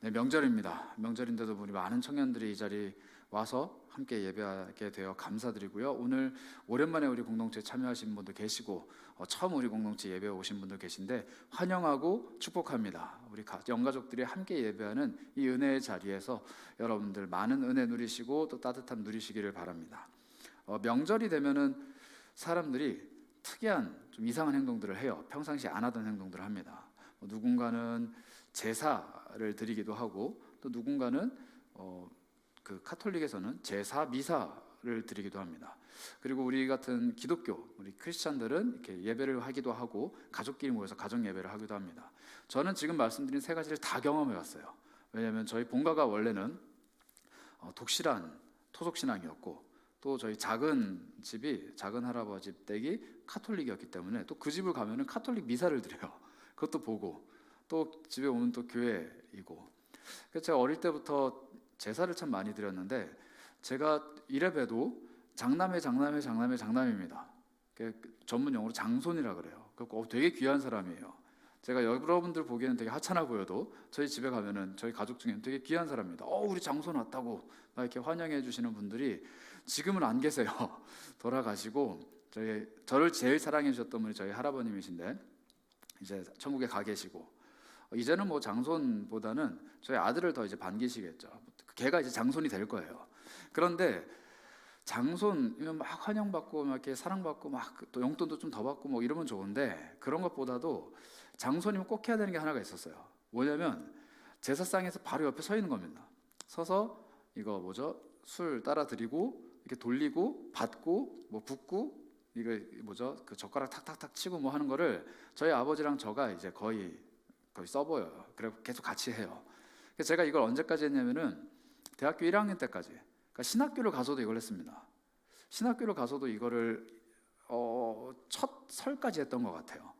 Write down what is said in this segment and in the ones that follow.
네, 명절입니다. 명절인데도 우리 많은 청년들이 이 자리에 와서 함께 예배하게 되어 감사드리고요. 오늘 오랜만에 우리 공동체에 참여하신 분도 계시고 처음 우리 공동체 예배에 오신 분도 계신데 환영하고 축복합니다. 우리 영가족들이 함께 예배하는 이 은혜의 자리에서 여러분들 많은 은혜 누리시고 또 따뜻함 누리시기를 바랍니다. 명절이 되면은 사람들이 특이한 좀 이상한 행동들을 해요. 평상시 안 하던 행동들을 합니다. 누군가는 제사를 드리기도 하고 또 누군가는 그 카톨릭에서는 제사 미사를 드리기도 합니다. 그리고 우리 같은 기독교, 우리 크리스찬들은 이렇게 예배를 하기도 하고 가족끼리 모여서 가정 예배를 하기도 합니다. 저는 지금 말씀드린 세 가지를 다 경험해 왔어요. 왜냐하면 저희 본가가 원래는 독실한 토속 신앙이었고 또 저희 작은 집이 작은 할아버지 댁이 카톨릭이었기 때문에 또 그 집을 가면은 카톨릭 미사를 드려요. 그것도 보고 또 집에 오면 또 교회이고. 그래서 제가 어릴 때부터 제사를 참 많이 드렸는데 제가 이래봬도 장남입니다. 전문 용어로 장손이라 그래요. 되게 귀한 사람이에요. 제가 여러분들 보기에는 되게 하찮아 보여도 저희 집에 가면은 저희 가족 중에는 되게 귀한 사람입니다. 우리 장손 왔다고 막 이렇게 환영해 주시는 분들이 지금은 안 계세요. 돌아가시고 저를 제일 사랑해 주셨던 분이 저희 할아버님이신데 이제 천국에 가 계시고 이제는 뭐 장손보다는 저희 아들을 더 이제 반기시겠죠. 걔가 이제 장손이 될 거예요. 그런데 장손이면 막 환영받고 막 이렇게 사랑받고 막 또 용돈도 좀 더 받고 뭐 이러면 좋은데 그런 것보다도 장손이면 꼭 해야 되는 게 하나가 있었어요. 뭐냐면 제사상에서 바로 옆에 서 있는 겁니다. 서서 이거 뭐죠? 술 따라 드리고 이렇게 돌리고 받고 뭐 붓고 이거 뭐죠? 그 젓가락 탁탁탁 치고 뭐 하는 거를 저희 아버지랑 저가 이제 거의 써보여요. 그래서 계속 같이 해요. 그래서 제가 이걸 언제까지 했냐면은 대학교 1학년 때까지. 그러니까 신학교를 가서도 이걸 했습니다. 신학교를 가서도 이거를 첫 설까지 했던 것 같아요.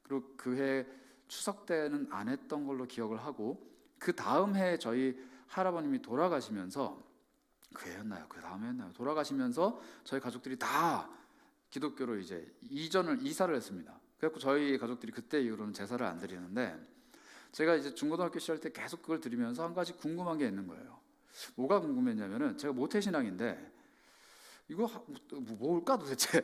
그리고 그 해 추석 때는 안 했던 걸로 기억을 하고 그 다음 해 저희 할아버님이 돌아가시면서 그 해였나요? 그 다음 해였나요? 돌아가시면서 저희 가족들이 다 기독교로 이제 이사를 했습니다. 그래서 저희 가족들이 그때 이후로는 제사를 안 드리는데 제가 이제 중고등학교 시절 때 계속 그걸 드리면서 한 가지 궁금한 게 있는 거예요. 뭐가 궁금했냐면은 제가 모태신앙인데 이거 뭘까 도대체?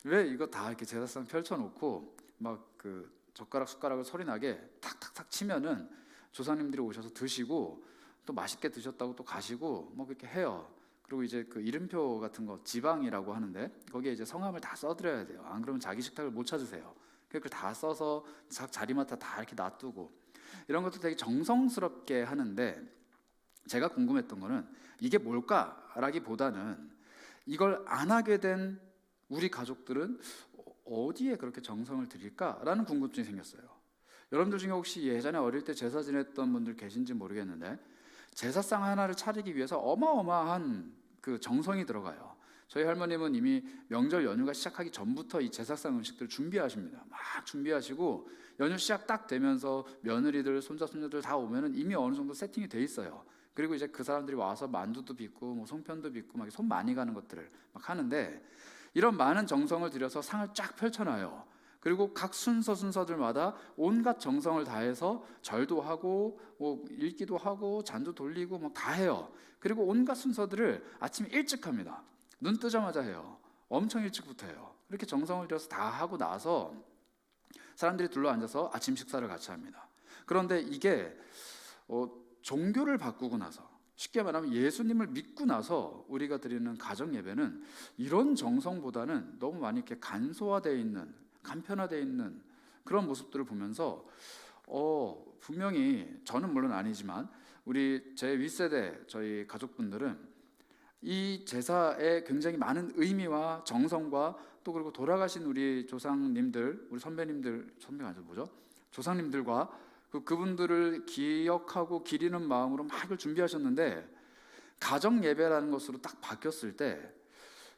왜 이거 다 이렇게 제사상 펼쳐놓고 막 그 젓가락 숟가락을 소리 나게 탁탁탁 치면은 조상님들이 오셔서 드시고 또 맛있게 드셨다고 또 가시고 뭐 그렇게 해요. 그리고 이제 그 이름표 같은 거 지방이라고 하는데 거기에 이제 성함을 다 써드려야 돼요. 안 그러면 자기 식탁을 못 찾으세요. 그걸 다 써서 자리마다 다 이렇게 놔두고 이런 것도 되게 정성스럽게 하는데 제가 궁금했던 거는 이게 뭘까라기보다는 이걸 안 하게 된 우리 가족들은 어디에 그렇게 정성을 들일까라는 궁금증이 생겼어요. 여러분들 중에 혹시 예전에 어릴 때 제사 지냈던 분들 계신지 모르겠는데 제사상 하나를 차리기 위해서 어마어마한 그 정성이 들어가요. 저희 할머님은 이미 명절 연휴가 시작하기 전부터 이 제사상 음식들 준비하십니다. 막 준비하시고 연휴 시작 딱 되면서 며느리들, 손자, 손녀들 다 오면은 이미 어느 정도 세팅이 돼 있어요. 그리고 이제 그 사람들이 와서 만두도 빚고 뭐 송편도 빚고 막 손 많이 가는 것들을 막 하는데 이런 많은 정성을 들여서 상을 쫙 펼쳐놔요. 그리고 각 순서들마다 온갖 정성을 다해서 절도 하고 뭐 읽기도 하고 잔도 돌리고 뭐 다 해요. 그리고 온갖 순서들을 아침 일찍 합니다. 눈 뜨자마자 해요. 엄청 일찍부터 해요. 이렇게 정성을 들여서 다 하고 나서 사람들이 둘러앉아서 아침 식사를 같이 합니다. 그런데 이게 종교를 바꾸고 나서 쉽게 말하면 예수님을 믿고 나서 우리가 드리는 가정 예배는 이런 정성보다는 너무 많이 이렇게 간소화되어 있는 간편화되어 있는 그런 모습들을 보면서 분명히 저는 물론 아니지만 제 윗세대 저희 가족분들은 이 제사에 굉장히 많은 의미와 정성과 또 그리고 돌아가신 우리 조상님들, 우리 선배가 아니죠 뭐죠? 조상님들과 그분들을 기억하고 기리는 마음으로 막 이걸 준비하셨는데 가정 예배라는 것으로 딱 바뀌었을 때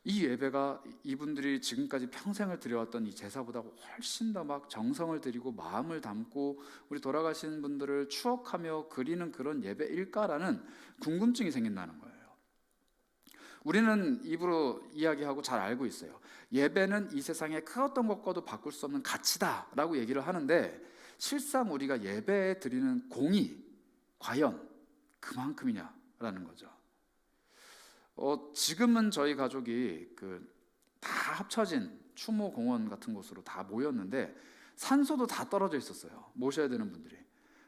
이 예배가 이분들이 지금까지 평생을 드려왔던 이 제사보다 훨씬 더 막 정성을 들이고 마음을 담고 우리 돌아가신 분들을 추억하며 그리는 그런 예배일까라는 궁금증이 생긴다는 거예요. 우리는 입으로 이야기하고 잘 알고 있어요. 예배는 이 세상에 그 어떤 것과도 바꿀 수 없는 가치다라고 얘기를 하는데 실상 우리가 예배에 드리는 공이 과연 그만큼이냐라는 거죠. 지금은 저희 가족이 다 합쳐진 추모 공원 같은 곳으로 다 모였는데 산소도 다 떨어져 있었어요. 모셔야 되는 분들이.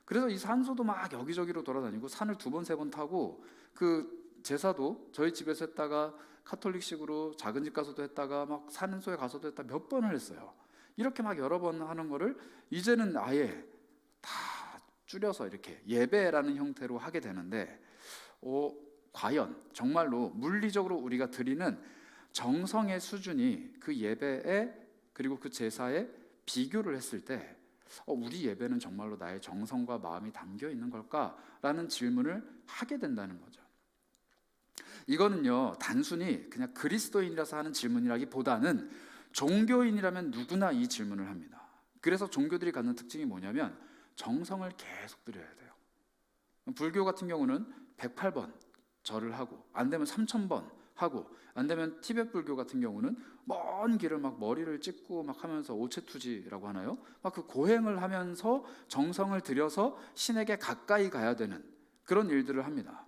그래서 이 산소도 막 여기저기로 돌아다니고 산을 2번, 3번 타고 제사도 저희 집에서 했다가 카톨릭식으로 작은 집 가서도 했다가 막 산소에 가서도 했다 몇 번을 했어요. 이렇게 막 여러 번 하는 거를 이제는 아예 다 줄여서 이렇게 예배라는 형태로 하게 되는데 과연 정말로 물리적으로 우리가 드리는 정성의 수준이 그 예배에 그리고 그 제사에 비교를 했을 때 우리 예배는 정말로 나의 정성과 마음이 담겨 있는 걸까라는 질문을 하게 된다는 거죠. 이거는요 단순히 그냥 그리스도인이라서 하는 질문이라기보다는 종교인이라면 누구나 이 질문을 합니다. 그래서 종교들이 갖는 특징이 뭐냐면 정성을 계속 드려야 돼요. 불교 같은 경우는 108번 절을 하고 안 되면 3000번 하고 안 되면 티베트 불교 같은 경우는 먼 길을 막 머리를 찍고 막 하면서 오체투지라고 하나요? 막 그 고행을 하면서 정성을 들여서 신에게 가까이 가야 되는 그런 일들을 합니다.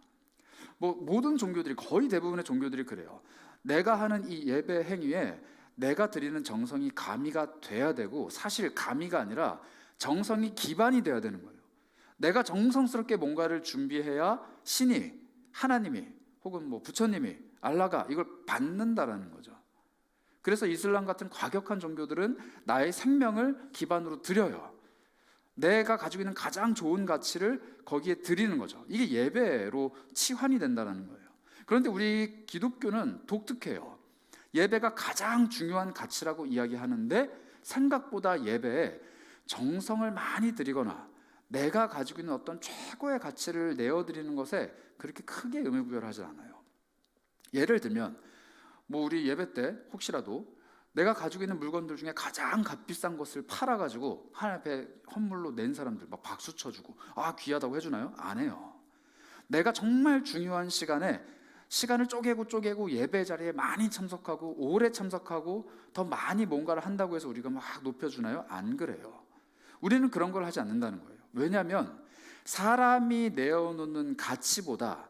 모든 종교들이 거의 대부분의 종교들이 그래요. 내가 하는 이 예배 행위에 내가 드리는 정성이 가미가 돼야 되고 사실 가미가 아니라 정성이 기반이 돼야 되는 거예요. 내가 정성스럽게 뭔가를 준비해야 신이 하나님이 혹은 부처님이 알라가 이걸 받는다라는 거죠. 그래서 이슬람 같은 과격한 종교들은 나의 생명을 기반으로 드려요. 내가 가지고 있는 가장 좋은 가치를 거기에 드리는 거죠. 이게 예배로 치환이 된다는 거예요. 그런데 우리 기독교는 독특해요. 예배가 가장 중요한 가치라고 이야기하는데 생각보다 예배에 정성을 많이 드리거나 내가 가지고 있는 어떤 최고의 가치를 내어드리는 것에 그렇게 크게 의미부여를 하지 않아요. 예를 들면 우리 예배 때 혹시라도 내가 가지고 있는 물건들 중에 가장 값비싼 것을 팔아가지고 하나님 앞에 헌물로 낸 사람들 막 박수 쳐주고 귀하다고 해주나요? 안 해요. 내가 정말 중요한 시간을 쪼개고 예배 자리에 많이 참석하고 오래 참석하고 더 많이 뭔가를 한다고 해서 우리가 막 높여주나요? 안 그래요. 우리는 그런 걸 하지 않는다는 거예요. 왜냐하면 사람이 내어놓는 가치보다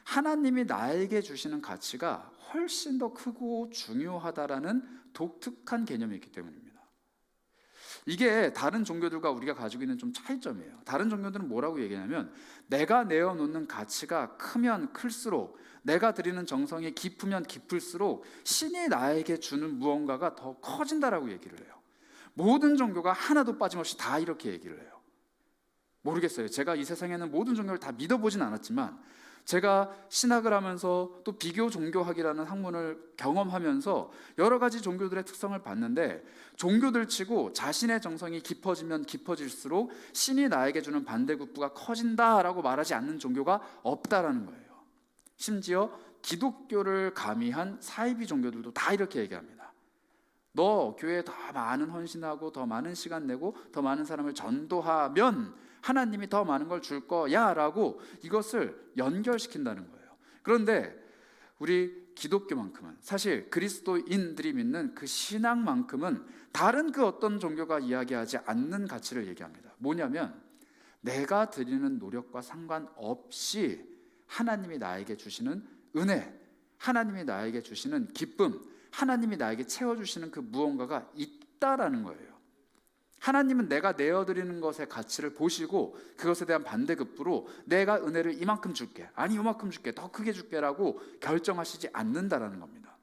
하나님이 나에게 주시는 가치가 훨씬 더 크고 중요하다라는 독특한 개념이 있기 때문입니다. 이게 다른 종교들과 우리가 가지고 있는 좀 차이점이에요. 다른 종교들은 뭐라고 얘기하냐면 내가 내어놓는 가치가 크면 클수록 내가 드리는 정성이 깊으면 깊을수록 신이 나에게 주는 무언가가 더 커진다라고 얘기를 해요. 모든 종교가 하나도 빠짐없이 다 이렇게 얘기를 해요. 모르겠어요. 제가 이 세상에는 모든 종교를 다 믿어보진 않았지만 제가 신학을 하면서 또 비교 종교학이라는 학문을 경험하면서 여러 가지 종교들의 특성을 봤는데 종교들 치고 자신의 정성이 깊어지면 깊어질수록 신이 나에게 주는 반대급부가 커진다라고 말하지 않는 종교가 없다라는 거예요. 심지어 기독교를 가미한 사이비 종교들도 다 이렇게 얘기합니다. 너 교회에 더 많은 헌신하고 더 많은 시간 내고 더 많은 사람을 전도하면 하나님이 더 많은 걸 줄 거야 라고 이것을 연결시킨다는 거예요. 그런데 우리 기독교만큼은 사실 그리스도인들이 믿는 그 신앙만큼은 다른 그 어떤 종교가 이야기하지 않는 가치를 얘기합니다. 뭐냐면 내가 드리는 노력과 상관없이 하나님이 나에게 주시는 은혜, 하나님이 나에게 주시는 기쁨, 하나님이 나에게 채워주시는 그 무언가가 있다라는 거예요. 하나님은 내가 내어드리는 것의 가치를 보시고 그것에 대한 반대급부로 내가 은혜를 이만큼 줄게, 아니 이만큼 줄게, 더 크게 줄게라고 결정하시지 않는다라는 겁니다.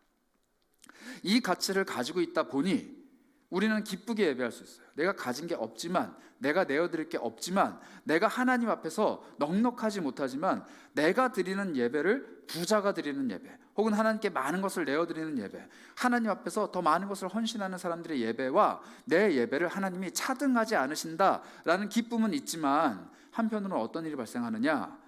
이 가치를 가지고 있다 보니 우리는 기쁘게 예배할 수 있어요. 내가 가진 게 없지만, 내가 내어드릴 게 없지만, 내가 하나님 앞에서 넉넉하지 못하지만 내가 드리는 예배를 부자가 드리는 예배, 혹은 하나님께 많은 것을 내어드리는 예배, 하나님 앞에서 더 많은 것을 헌신하는 사람들의 예배와 내 예배를 하나님이 차등하지 않으신다라는 기쁨은 있지만 한편으로는 어떤 일이 발생하느냐,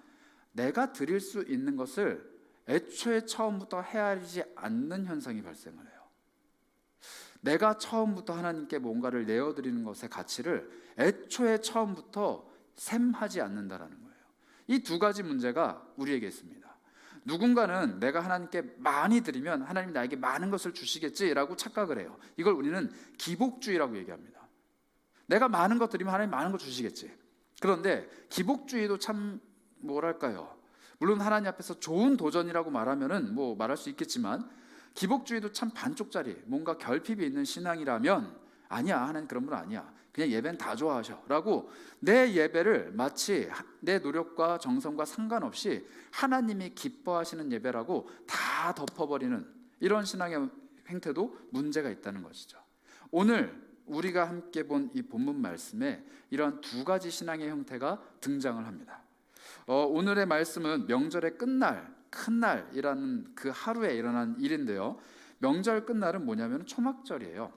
내가 드릴 수 있는 것을 애초에 처음부터 헤아리지 않는 현상이 발생을 해요. 내가 처음부터 하나님께 뭔가를 내어드리는 것의 가치를 애초에 처음부터 셈하지 않는다라는 거예요. 이 두 가지 문제가 우리에게 있습니다. 누군가는 내가 하나님께 많이 드리면 하나님이 나에게 많은 것을 주시겠지라고 착각을 해요. 이걸 우리는 기복주의라고 얘기합니다. 내가 많은 것 드리면 하나님이 많은 것 주시겠지. 그런데 기복주의도 참 뭐랄까요? 물론 하나님 앞에서 좋은 도전이라고 말하면은 뭐 말할 수 있겠지만 기복주의도 참 반쪽짜리 뭔가 결핍이 있는 신앙이라면 아니야, 하나님 그런 분 아니야. 그냥 예배는 다 좋아하셔 라고 내 예배를 마치 내 노력과 정성과 상관없이 하나님이 기뻐하시는 예배라고 다 덮어버리는 이런 신앙의 행태도 문제가 있다는 것이죠. 오늘 우리가 함께 본 이 본문 말씀에 이러한 두 가지 신앙의 형태가 등장을 합니다. 오늘의 말씀은 명절의 끝날, 큰날이라는 그 하루에 일어난 일인데요. 명절 끝날은 뭐냐면 초막절이에요.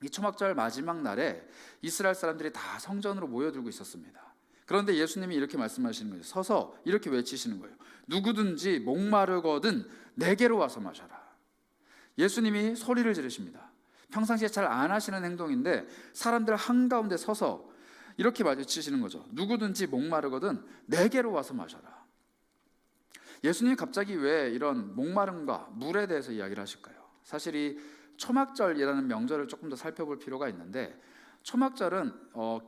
이 초막절 마지막 날에 이스라엘 사람들이 다 성전으로 모여들고 있었습니다. 그런데 예수님이 이렇게 말씀하시는 거예요. 서서 이렇게 외치시는 거예요. 누구든지 목마르거든 내게로 와서 마셔라. 예수님이 소리를 지르십니다. 평상시에 잘 안 하시는 행동인데 사람들 한가운데 서서 이렇게 외치시는 거죠. 누구든지 목마르거든 내게로 와서 마셔라. 예수님이 갑자기 왜 이런 목마름과 물에 대해서 이야기를 하실까요? 사실 이 초막절이라는 명절을 조금 더 살펴볼 필요가 있는데, 초막절은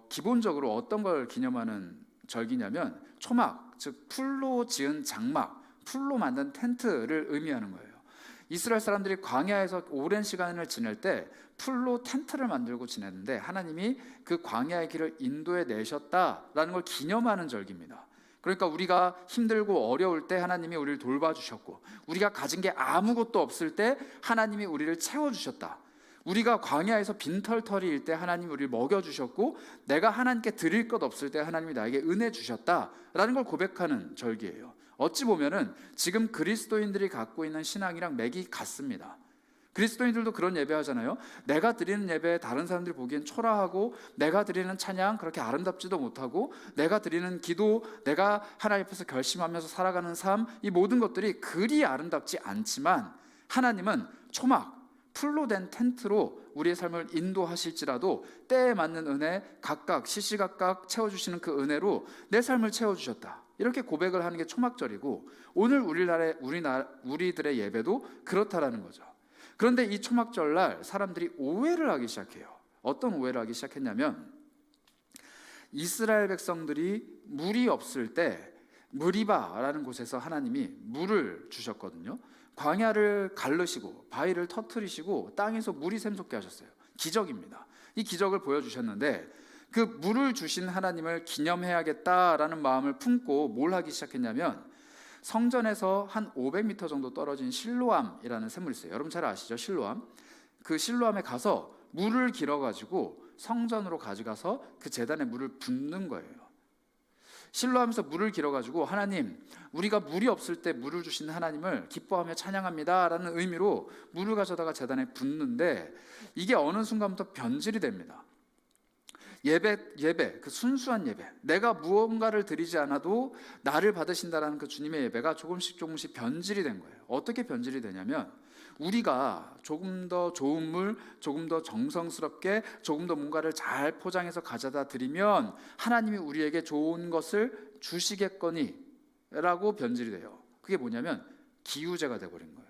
기본적으로 어떤 걸 기념하는 절기냐면 초막, 즉 풀로 지은 장막, 풀로 만든 텐트를 의미하는 거예요. 이스라엘 사람들이 광야에서 오랜 시간을 지낼 때 풀로 텐트를 만들고 지냈는데 하나님이 그 광야의 길을 인도해 내셨다라는 걸 기념하는 절기입니다. 그러니까 우리가 힘들고 어려울 때 하나님이 우리를 돌봐주셨고, 우리가 가진 게 아무것도 없을 때 하나님이 우리를 채워주셨다. 우리가 광야에서 빈털터리일 때 하나님이 우리를 먹여주셨고, 내가 하나님께 드릴 것 없을 때 하나님이 나에게 은혜 주셨다라는 걸 고백하는 절기예요. 어찌 보면은 지금 그리스도인들이 갖고 있는 신앙이랑 맥이 같습니다. 그리스도인들도 그런 예배하잖아요. 내가 드리는 예배 다른 사람들이 보기엔 초라하고, 내가 드리는 찬양 그렇게 아름답지도 못하고, 내가 드리는 기도, 내가 하나님 앞에서 결심하면서 살아가는 삶, 이 모든 것들이 그리 아름답지 않지만 하나님은 초막, 풀로 된 텐트로 우리의 삶을 인도하실지라도 때에 맞는 은혜, 각각 시시각각 채워주시는 그 은혜로 내 삶을 채워주셨다. 이렇게 고백을 하는 게 초막절이고, 오늘 우리들의 예배도 그렇다라는 거죠. 그런데 이 초막절날 사람들이 오해를 하기 시작해요. 어떤 오해를 하기 시작했냐면, 이스라엘 백성들이 물이 없을 때 무리바라는 곳에서 하나님이 물을 주셨거든요. 광야를 가르시고 바위를 터뜨리시고 땅에서 물이 샘솟게 하셨어요. 기적입니다. 이 기적을 보여주셨는데, 그 물을 주신 하나님을 기념해야겠다라는 마음을 품고 뭘 하기 시작했냐면, 성전에서 한 500m 정도 떨어진 실로암이라는 샘물이 있어요. 여러분 잘 아시죠? 실로암. 그 실로암에 가서 물을 길어가지고 성전으로 가져가서 그 제단에 물을 붓는 거예요. 실로암에서 물을 길어가지고, 하나님, 우리가 물이 없을 때 물을 주신 하나님을 기뻐하며 찬양합니다 라는 의미로 물을 가져다가 제단에 붓는데, 이게 어느 순간부터 변질이 됩니다. 예배, 그 순수한 예배, 내가 무언가를 드리지 않아도 나를 받으신다라는 그 주님의 예배가 조금씩 변질이 된 거예요. 어떻게 변질이 되냐면, 우리가 조금 더 좋은 물, 조금 더 정성스럽게, 조금 더 뭔가를 잘 포장해서 가져다 드리면 하나님이 우리에게 좋은 것을 주시겠거니 라고 변질이 돼요. 그게 뭐냐면 기우제가 돼버린 거예요.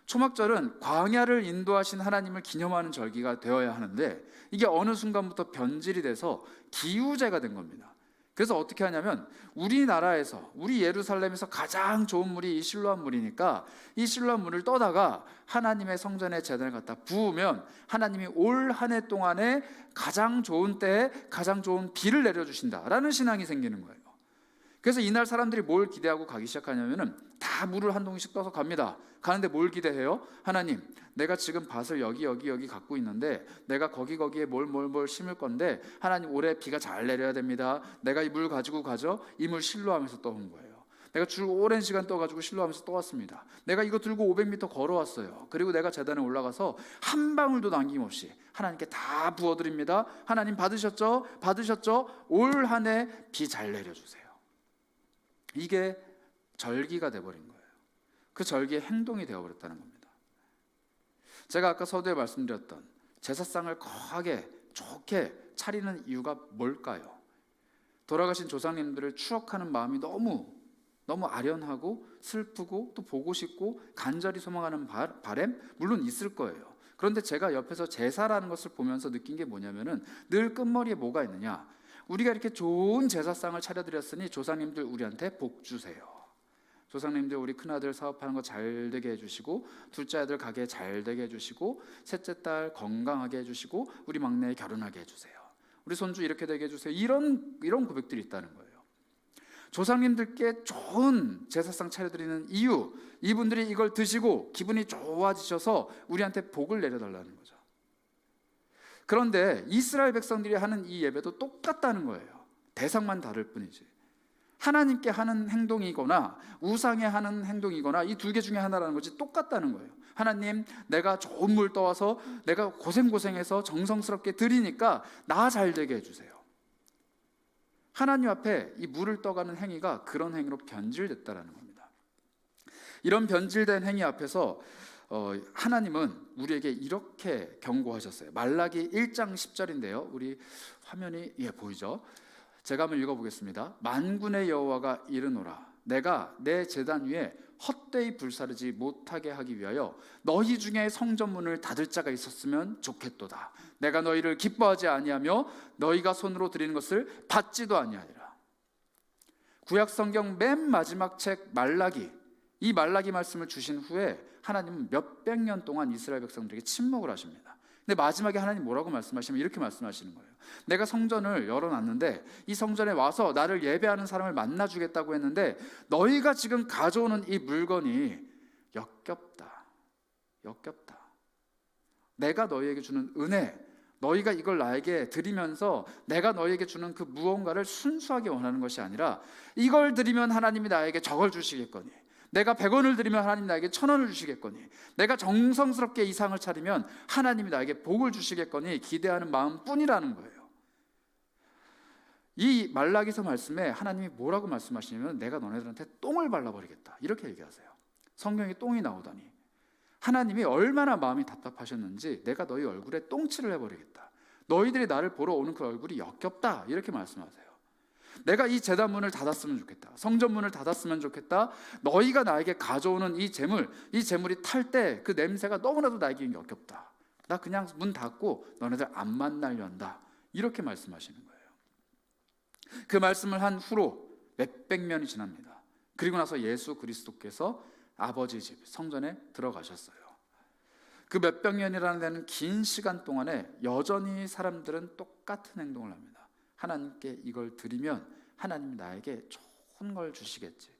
초막절은 광야를 인도하신 하나님을 기념하는 절기가 되어야 하는데, 이게 어느 순간부터 변질이 돼서 기우제가 된 겁니다. 그래서 어떻게 하냐면, 우리나라에서, 우리 예루살렘에서 가장 좋은 물이 이 실로암 물이니까 이 실로암 물을 떠다가 하나님의 성전에 제단을 갖다 부으면 하나님이 올 한 해 동안에 가장 좋은 때에 가장 좋은 비를 내려주신다라는 신앙이 생기는 거예요. 그래서 이날 사람들이 뭘 기대하고 가기 시작하냐면은 다 물을 한 동이씩 떠서 갑니다. 가는데 뭘 기대해요? 하나님, 내가 지금 밭을 여기 갖고 있는데 내가 거기에 뭘 심을 건데, 하나님 올해 비가 잘 내려야 됩니다. 내가 이 물 가지고 가죠. 이 물 실로암에서 떠온 거예요. 내가 줄 오랜 시간 떠가지고 실로암에서 떠왔습니다. 내가 이거 들고 500m 걸어왔어요. 그리고 내가 제단에 올라가서 한 방울도 남김없이 하나님께 다 부어드립니다. 하나님 받으셨죠? 올 한 해 비 잘 내려주세요. 이게 절기가 돼버린 거예요. 그 절기의 행동이 되어버렸다는 겁니다. 제가 아까 서두에 말씀드렸던 제사상을 거하게 좋게 차리는 이유가 뭘까요? 돌아가신 조상님들을 추억하는 마음이 너무 아련하고 슬프고 또 보고 싶고 간절히 소망하는 바람 물론 있을 거예요. 그런데 제가 옆에서 제사라는 것을 보면서 느낀 게 뭐냐면은, 늘 끝머리에 뭐가 있느냐, 우리가 이렇게 좋은 제사상을 차려드렸으니 조상님들 우리한테 복 주세요. 조상님들 우리 큰아들 사업하는 거 잘 되게 해주시고, 둘째 아들 가게 잘 되게 해주시고, 셋째 딸 건강하게 해주시고, 우리 막내 결혼하게 해주세요. 우리 손주 이렇게 되게 해주세요. 이런 고백들이 있다는 거예요. 조상님들께 좋은 제사상 차려드리는 이유, 이분들이 이걸 드시고 기분이 좋아지셔서 우리한테 복을 내려달라는 거죠. 그런데 이스라엘 백성들이 하는 이 예배도 똑같다는 거예요. 대상만 다를 뿐이지. 하나님께 하는 행동이거나 우상에 하는 행동이거나 이 두 개 중에 하나라는 거지 똑같다는 거예요. 하나님, 내가 좋은 물 떠와서 내가 고생해서 정성스럽게 드리니까 나 잘 되게 해주세요. 하나님 앞에 이 물을 떠가는 행위가 그런 행위로 변질됐다라는 겁니다. 이런 변질된 행위 앞에서 하나님은 우리에게 이렇게 경고하셨어요. 말라기 1장 10절인데요. 우리 화면이 보이죠? 제가 한번 읽어보겠습니다. 만군의 여호와가 이르노라, 내가 내 제단 위에 헛되이 불사르지 못하게 하기 위하여 너희 중에 성전문을 닫을 자가 있었으면 좋겠도다. 내가 너희를 기뻐하지 아니하며 너희가 손으로 드리는 것을 받지도 아니하리라. 구약 성경 맨 마지막 책 말라기, 이 말라기 말씀을 주신 후에 하나님은 몇백 년 동안 이스라엘 백성들에게 침묵을 하십니다. 근데 마지막에 하나님 뭐라고 말씀하시면 이렇게 말씀하시는 거예요. 내가 성전을 열어놨는데 이 성전에 와서 나를 예배하는 사람을 만나주겠다고 했는데 너희가 지금 가져오는 이 물건이 역겹다. 내가 너희에게 주는 은혜, 너희가 이걸 나에게 드리면서 내가 너희에게 주는 그 무언가를 순수하게 원하는 것이 아니라 이걸 드리면 하나님이 나에게 저걸 주시겠거니, 내가 100원을 드리면 하나님 나에게 1000원을 주시겠거니, 내가 정성스럽게 이 상을 차리면 하나님이 나에게 복을 주시겠거니 기대하는 마음뿐이라는 거예요. 이 말라기서 말씀에 하나님이 뭐라고 말씀하시냐면 내가 너네들한테 똥을 발라버리겠다 이렇게 얘기하세요. 성경에 똥이 나오다니 하나님이 얼마나 마음이 답답하셨는지 내가 너희 얼굴에 똥칠을 해버리겠다. 너희들이 나를 보러 오는 그 얼굴이 역겹다 이렇게 말씀하세요. 내가 이 제단 문을 닫았으면 좋겠다. 성전 문을 닫았으면 좋겠다. 너희가 나에게 가져오는 이 재물이 탈 때 그 냄새가 너무나도 나에게 역겹다. 나 그냥 문 닫고 너네들 안 만나려 한다. 이렇게 말씀하시는 거예요. 그 말씀을 한 후로 몇백 년이 지납니다. 그리고 나서 예수 그리스도께서 아버지 집 성전에 들어가셨어요. 그 몇백 년이라는 데는 긴 시간 동안에 여전히 사람들은 똑같은 행동을 합니다. 하나님께 이걸 드리면 하나님이 나에게 좋은 걸 주시겠지.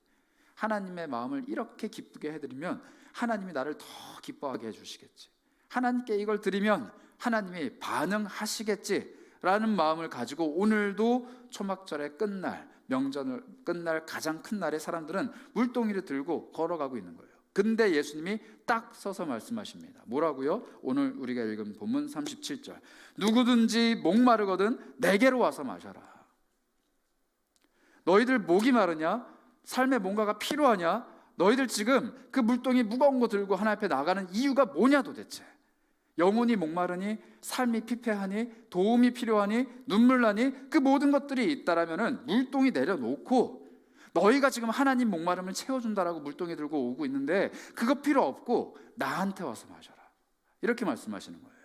하나님의 마음을 이렇게 기쁘게 해드리면 하나님이 나를 더 기뻐하게 해주시겠지. 하나님께 이걸 드리면 하나님이 반응하시겠지라는 마음을 가지고 오늘도 초막절의 끝날, 명절을 끝날 가장 큰 날에 사람들은 물동이를 들고 걸어가고 있는 거예요. 근데 예수님이 딱 서서 말씀하십니다. 뭐라고요? 오늘 우리가 읽은 본문 37절. 누구든지 목마르거든 내게로 와서 마셔라. 너희들 목이 마르냐? 삶에 뭔가가 필요하냐? 너희들 지금 그 물동이 무거운 거 들고 하나님 앞에 나가는 이유가 뭐냐 도대체? 영혼이 목마르니, 삶이 피폐하니, 도움이 필요하니, 눈물 나니, 그 모든 것들이 있다라면은 물동이 내려놓고 너희가 지금 하나님 목마름을 채워준다라고 물동이 들고 오고 있는데 그거 필요 없고 나한테 와서 마셔라. 이렇게 말씀하시는 거예요.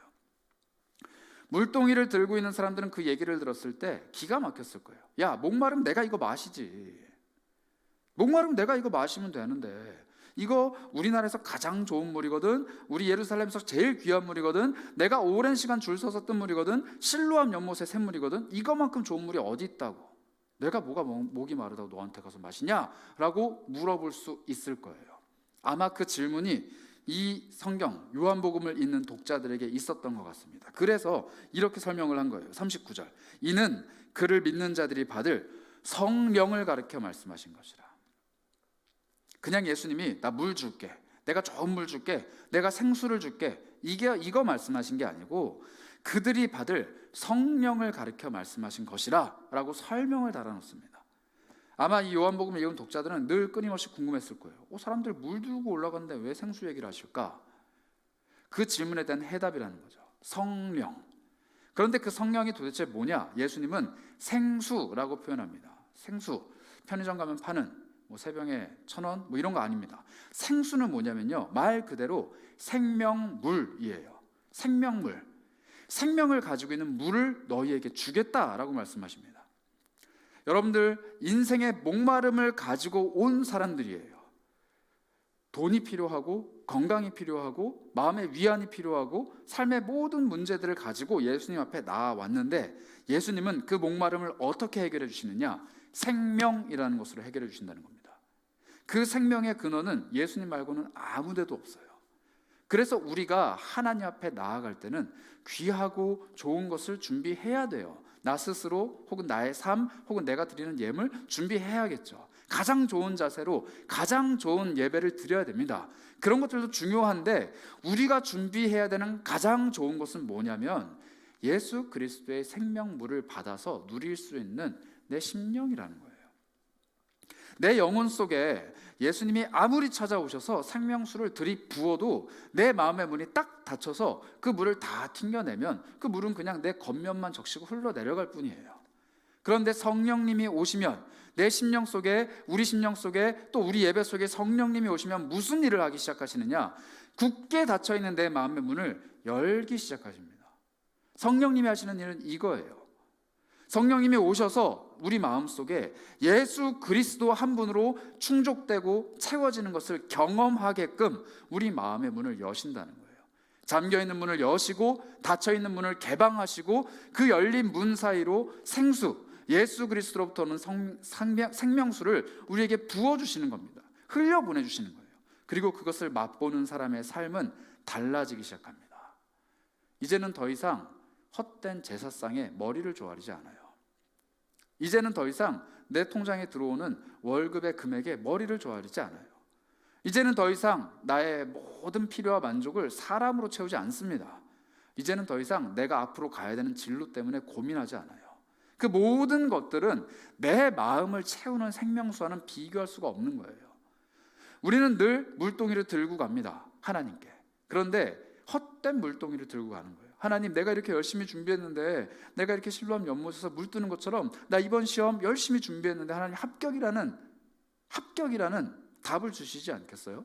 물동이를 들고 있는 사람들은 그 얘기를 들었을 때 기가 막혔을 거예요. 야, 목마르면 내가 이거 마시지. 목마르면 내가 이거 마시면 되는데 이거 우리나라에서 가장 좋은 물이거든. 우리 예루살렘에서 제일 귀한 물이거든. 내가 오랜 시간 줄 서서 뜬 물이거든. 실로암 연못의 샘물이거든. 이거만큼 좋은 물이 어디 있다고? 내가 뭐가 목이 마르다고 너한테 가서 마시냐? 라고 물어볼 수 있을 거예요. 아마 그 질문이 이 성경 요한복음을 읽는 독자들에게 있었던 것 같습니다. 그래서 이렇게 설명을 한 거예요. 39절. 이는 그를 믿는 자들이 받을 성령을 가르쳐 말씀하신 것이라. 그냥 예수님이 나 물 줄게, 내가 좋은 물 줄게, 내가 생수를 줄게, 이거 말씀하신 게 아니고 그들이 받을 성령을 가르쳐 말씀하신 것이라 라고 설명을 달아놓습니다. 아마 이 요한복음을 읽은 독자들은 늘 끊임없이 궁금했을 거예요. 사람들 물 들고 올라갔는데 왜 생수 얘기를 하실까? 그 질문에 대한 해답이라는 거죠. 성령. 그런데 그 성령이 도대체 뭐냐? 예수님은 생수라고 표현합니다. 생수. 편의점 가면 파는 세병에 1000원 이런 거 아닙니다. 생수는 뭐냐면요, 말 그대로 생명물이에요. 생명물. 생명을 가지고 있는 물을 너희에게 주겠다라고 말씀하십니다. 여러분들 인생의 목마름을 가지고 온 사람들이에요. 돈이 필요하고 건강이 필요하고 마음의 위안이 필요하고 삶의 모든 문제들을 가지고 예수님 앞에 나와왔는데 예수님은 그 목마름을 어떻게 해결해 주시느냐? 생명이라는 것으로 해결해 주신다는 겁니다. 그 생명의 근원은 예수님 말고는 아무 데도 없어요. 그래서 우리가 하나님 앞에 나아갈 때는 귀하고 좋은 것을 준비해야 돼요. 나 스스로 혹은 나의 삶 혹은 내가 드리는 예물 준비해야겠죠. 가장 좋은 자세로 가장 좋은 예배를 드려야 됩니다. 그런 것들도 중요한데 우리가 준비해야 되는 가장 좋은 것은 뭐냐면 예수 그리스도의 생명물을 받아서 누릴 수 있는 내 심령이라는 거예요. 내 영혼 속에 예수님이 아무리 찾아오셔서 생명수를 들이부어도 내 마음의 문이 딱 닫혀서 그 물을 다 튕겨내면 그 물은 그냥 내 겉면만 적시고 흘러내려갈 뿐이에요. 그런데 성령님이 오시면 내 심령 속에, 우리 심령 속에, 또 우리 예배 속에 성령님이 오시면 무슨 일을 하기 시작하시느냐? 굳게 닫혀있는 내 마음의 문을 열기 시작하십니다. 성령님이 하시는 일은 이거예요. 성령님이 오셔서 우리 마음속에 예수 그리스도 한 분으로 충족되고 채워지는 것을 경험하게끔 우리 마음의 문을 여신다는 거예요. 잠겨있는 문을 여시고 닫혀있는 문을 개방하시고 그 열린 문 사이로 생수, 예수 그리스도로부터 오는 생명수를 우리에게 부어주시는 겁니다. 흘려보내주시는 거예요. 그리고 그것을 맛보는 사람의 삶은 달라지기 시작합니다. 이제는 더 이상 헛된 제사상에 머리를 조아리지 않아요. 이제는 더 이상 내 통장에 들어오는 월급의 금액에 머리를 조아리지 않아요. 이제는 더 이상 나의 모든 필요와 만족을 사람으로 채우지 않습니다. 이제는 더 이상 내가 앞으로 가야 되는 진로 때문에 고민하지 않아요. 그 모든 것들은 내 마음을 채우는 생명수와는 비교할 수가 없는 거예요. 우리는 늘 물동이를 들고 갑니다. 하나님께. 그런데 헛된 물동이를 들고 가는 거예요. 하나님, 내가 이렇게 열심히 준비했는데, 내가 이렇게 실로암 연못에서 물 뜨는 것처럼 나 이번 시험 열심히 준비했는데 하나님 합격이라는 답을 주시지 않겠어요?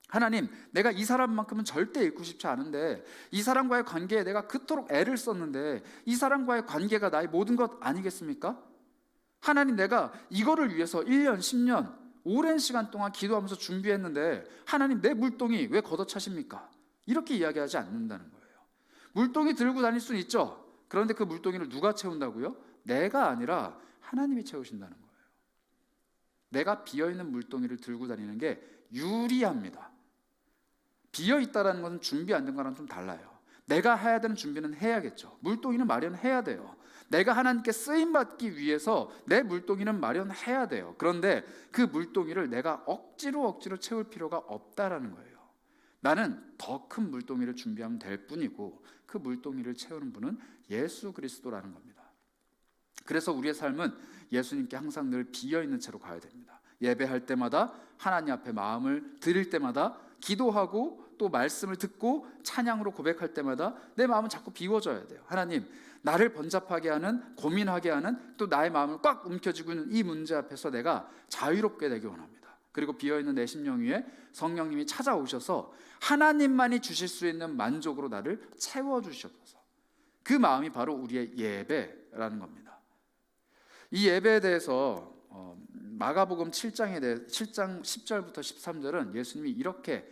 하나님, 내가 이 사람만큼은 절대 잃고 싶지 않은데 이 사람과의 관계에 내가 그토록 애를 썼는데 이 사람과의 관계가 나의 모든 것 아니겠습니까? 하나님, 내가 이거를 위해서 1년, 10년, 오랜 시간 동안 기도하면서 준비했는데 하나님, 내 물동이 왜 걷어차십니까? 이렇게 이야기하지 않는다는 거예요. 물동이 들고 다닐 수는 있죠. 그런데 그 물동이를 누가 채운다고요? 내가 아니라 하나님이 채우신다는 거예요. 내가 비어있는 물동이를 들고 다니는 게 유리합니다. 비어있다는 것은 준비 안 된 거랑 좀 달라요. 내가 해야 되는 준비는 해야겠죠. 물동이는 마련해야 돼요. 내가 하나님께 쓰임받기 위해서 내 물동이는 마련해야 돼요. 그런데 그 물동이를 내가 억지로 채울 필요가 없다라는 거예요. 나는 더 큰 물동이를 준비하면 될 뿐이고 그 물동이를 채우는 분은 예수 그리스도라는 겁니다. 그래서 우리의 삶은 예수님께 항상 늘 비어있는 채로 가야 됩니다. 예배할 때마다 하나님 앞에 마음을 드릴 때마다 기도하고 또 말씀을 듣고 찬양으로 고백할 때마다 내 마음은 자꾸 비워져야 돼요. 하나님, 나를 번잡하게 하는, 고민하게 하는, 또 나의 마음을 꽉 움켜쥐고 있는 이 문제 앞에서 내가 자유롭게 되기 원합니다. 그리고 비어있는 내 심령 위에 성령님이 찾아오셔서 하나님만이 주실 수 있는 만족으로 나를 채워주셔서 그 마음이 바로 우리의 예배라는 겁니다. 이 예배에 대해서 마가복음 7장 10절부터 13절은 예수님이 이렇게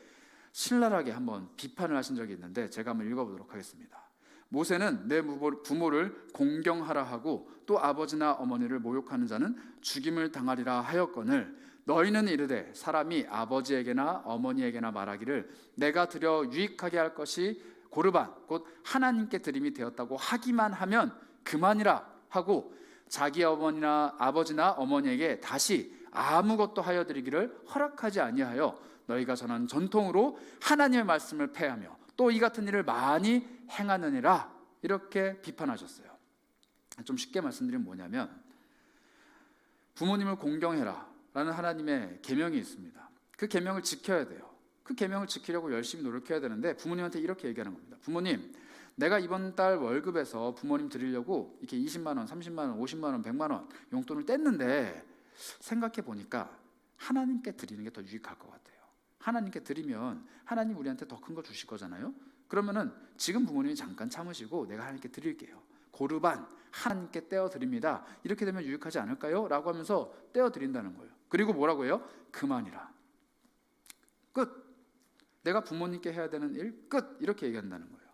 신랄하게 한번 비판을 하신 적이 있는데 제가 한번 읽어보도록 하겠습니다. 모세는 내 부모를 공경하라 하고 또 아버지나 어머니를 모욕하는 자는 죽임을 당하리라 하였거늘 너희는 이르되 사람이 아버지에게나 어머니에게나 말하기를 내가 드려 유익하게 할 것이 고르반 곧 하나님께 드림이 되었다고 하기만 하면 그만이라 하고 자기 아버지나 어머니에게 다시 아무것도 하여 드리기를 허락하지 아니하여 너희가 전하는 전통으로 하나님의 말씀을 폐하며 또 이 같은 일을 많이 행하느니라 이렇게 비판하셨어요. 좀 쉽게 말씀드리면 뭐냐면 부모님을 공경해라 라는 하나님의 계명이 있습니다. 그 계명을 지켜야 돼요. 그 계명을 지키려고 열심히 노력해야 되는데 부모님한테 이렇게 얘기하는 겁니다. 부모님, 내가 이번 달 월급에서 부모님 드리려고 이렇게 20만 원, 30만 원, 50만 원, 100만 원 용돈을 뗐는데 생각해 보니까 하나님께 드리는 게 더 유익할 것 같아요. 하나님께 드리면 하나님 우리한테 더 큰 거 주실 거잖아요. 그러면은 지금 부모님이 잠깐 참으시고 내가 하나님께 드릴게요. 고르반 하나님께 떼어드립니다. 이렇게 되면 유익하지 않을까요? 라고 하면서 떼어드린다는 거예요. 그리고 뭐라고 해요? 그만이라. 끝. 내가 부모님께 해야 되는 일 끝. 이렇게 얘기한다는 거예요.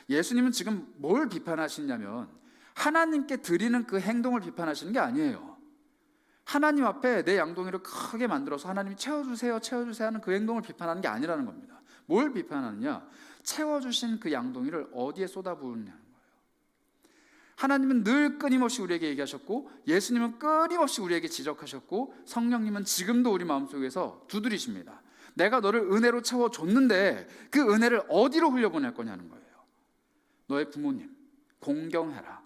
예수님은 지금 뭘 비판하시냐면 하나님께 드리는 그 행동을 비판하시는 게 아니에요. 하나님 앞에 내 양동이를 크게 만들어서 하나님이 채워주세요 채워주세요 하는 그 행동을 비판하는 게 아니라는 겁니다. 뭘 비판하느냐? 채워주신 그 양동이를 어디에 쏟아부으느냐는 거예요. 하나님은 늘 끊임없이 우리에게 얘기하셨고, 예수님은 끊임없이 우리에게 지적하셨고, 성령님은 지금도 우리 마음속에서 두드리십니다. 내가 너를 은혜로 채워줬는데 그 은혜를 어디로 흘려보낼 거냐는 거예요. 너의 부모님 공경해라.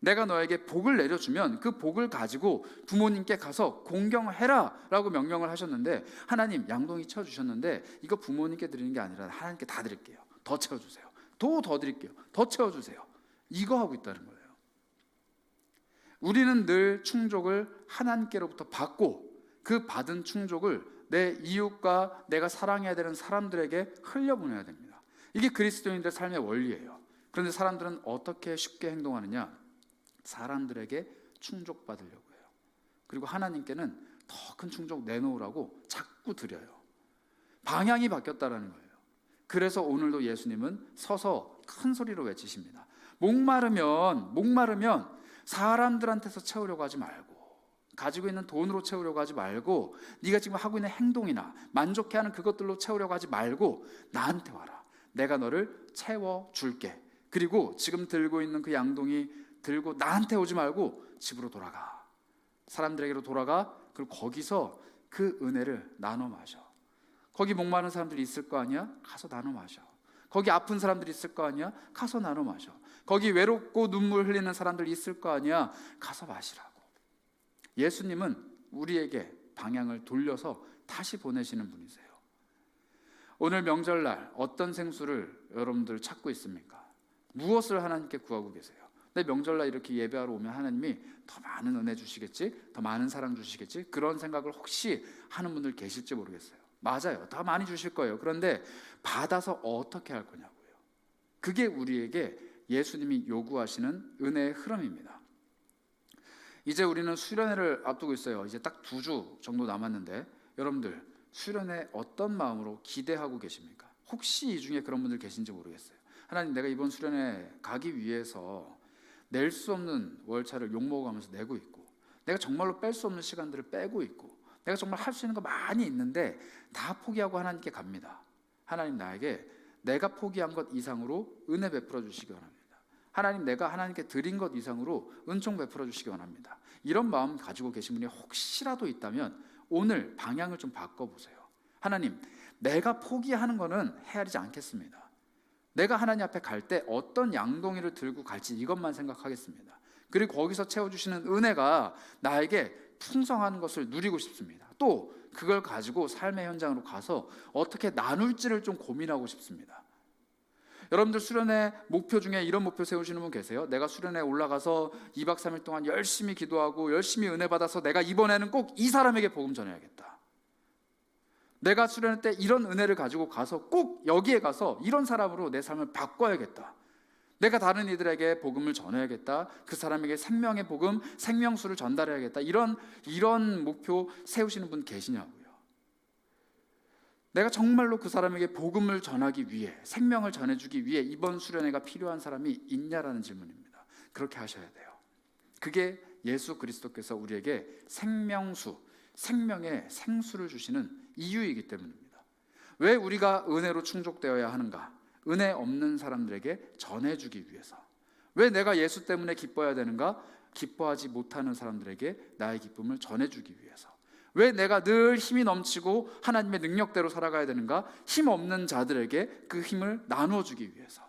내가 너에게 복을 내려주면 그 복을 가지고 부모님께 가서 공경해라 라고 명령을 하셨는데, 하나님 양동이 채워주셨는데 이거 부모님께 드리는 게 아니라 하나님께 다 드릴게요. 더 채워주세요. 더 드릴게요. 더 채워주세요. 이거 하고 있다는 거예요. 우리는 늘 충족을 하나님께로부터 받고 그 받은 충족을 내 이웃과 내가 사랑해야 되는 사람들에게 흘려보내야 됩니다. 이게 그리스도인들의 삶의 원리예요. 그런데 사람들은 어떻게 쉽게 행동하느냐? 사람들에게 충족받으려고 해요. 그리고 하나님께는 더 큰 충족 내놓으라고 자꾸 드려요. 방향이 바뀌었다는 거예요. 그래서 오늘도 예수님은 서서 큰 소리로 외치십니다. 목마르면 사람들한테서 채우려고 하지 말고, 가지고 있는 돈으로 채우려고 하지 말고, 네가 지금 하고 있는 행동이나 만족해하는 그것들로 채우려고 하지 말고 나한테 와라. 내가 너를 채워줄게. 그리고 지금 들고 있는 그 양동이 들고 나한테 오지 말고 집으로 돌아가. 사람들에게로 돌아가. 그리고 거기서 그 은혜를 나눠 마셔. 거기 목마른 사람들이 있을 거 아니야? 가서 나눠 마셔. 거기 아픈 사람들이 있을 거 아니야? 가서 나눠 마셔. 거기 외롭고 눈물 흘리는 사람들이 있을 거 아니야? 가서 마시라고. 예수님은 우리에게 방향을 돌려서 다시 보내시는 분이세요. 오늘 명절날 어떤 생수를 여러분들 찾고 있습니까? 무엇을 하나님께 구하고 계세요? 내 명절날 이렇게 예배하러 오면 하나님이 더 많은 은혜 주시겠지? 더 많은 사랑 주시겠지? 그런 생각을 혹시 하는 분들 계실지 모르겠어요. 맞아요. 더 많이 주실 거예요. 그런데 받아서 어떻게 할 거냐고요. 그게 우리에게 예수님이 요구하시는 은혜의 흐름입니다. 이제 우리는 수련회를 앞두고 있어요. 이제 딱 2주 정도 남았는데 여러분들 수련회 어떤 마음으로 기대하고 계십니까? 혹시 이 중에 그런 분들 계신지 모르겠어요. 하나님, 내가 이번 수련회 가기 위해서 낼 수 없는 월차를 욕먹으면서 내고 있고, 내가 정말로 뺄 수 없는 시간들을 빼고 있고, 내가 정말 할 수 있는 거 많이 있는데 다 포기하고 하나님께 갑니다. 하나님, 나에게 내가 포기한 것 이상으로 은혜 베풀어 주시기 원합니다. 하나님, 내가 하나님께 드린 것 이상으로 은총 베풀어 주시기 원합니다. 이런 마음 가지고 계신 분이 혹시라도 있다면 오늘 방향을 좀 바꿔보세요. 하나님, 내가 포기하는 거는 헤아리지 않겠습니다. 내가 하나님 앞에 갈 때 어떤 양동이를 들고 갈지 이것만 생각하겠습니다. 그리고 거기서 채워주시는 은혜가 나에게 풍성한 것을 누리고 싶습니다. 또 그걸 가지고 삶의 현장으로 가서 어떻게 나눌지를 좀 고민하고 싶습니다. 여러분들 수련회 목표 중에 이런 목표 세우시는 분 계세요? 내가 수련회에 올라가서 2박 3일 동안 열심히 기도하고 열심히 은혜 받아서 내가 이번에는 꼭 이 사람에게 복음 전해야겠다. 내가 수련회 때 이런 은혜를 가지고 가서 꼭 여기에 가서 이런 사람으로 내 삶을 바꿔야겠다. 내가 다른 이들에게 복음을 전해야겠다. 그 사람에게 생명의 복음, 생명수를 전달해야겠다. 이런 목표 세우시는 분 계시냐고요. 내가 정말로 그 사람에게 복음을 전하기 위해, 생명을 전해주기 위해 이번 수련회가 필요한 사람이 있냐라는 질문입니다. 그렇게 하셔야 돼요. 그게 예수 그리스도께서 우리에게 생명수, 생명의 생수를 주시는 이유이기 때문입니다. 왜 우리가 은혜로 충족되어야 하는가? 은혜 없는 사람들에게 전해주기 위해서. 왜 내가 예수 때문에 기뻐해야 되는가? 기뻐하지 못하는 사람들에게 나의 기쁨을 전해주기 위해서. 왜 내가 늘 힘이 넘치고 하나님의 능력대로 살아가야 되는가? 힘 없는 자들에게 그 힘을 나누어주기 위해서.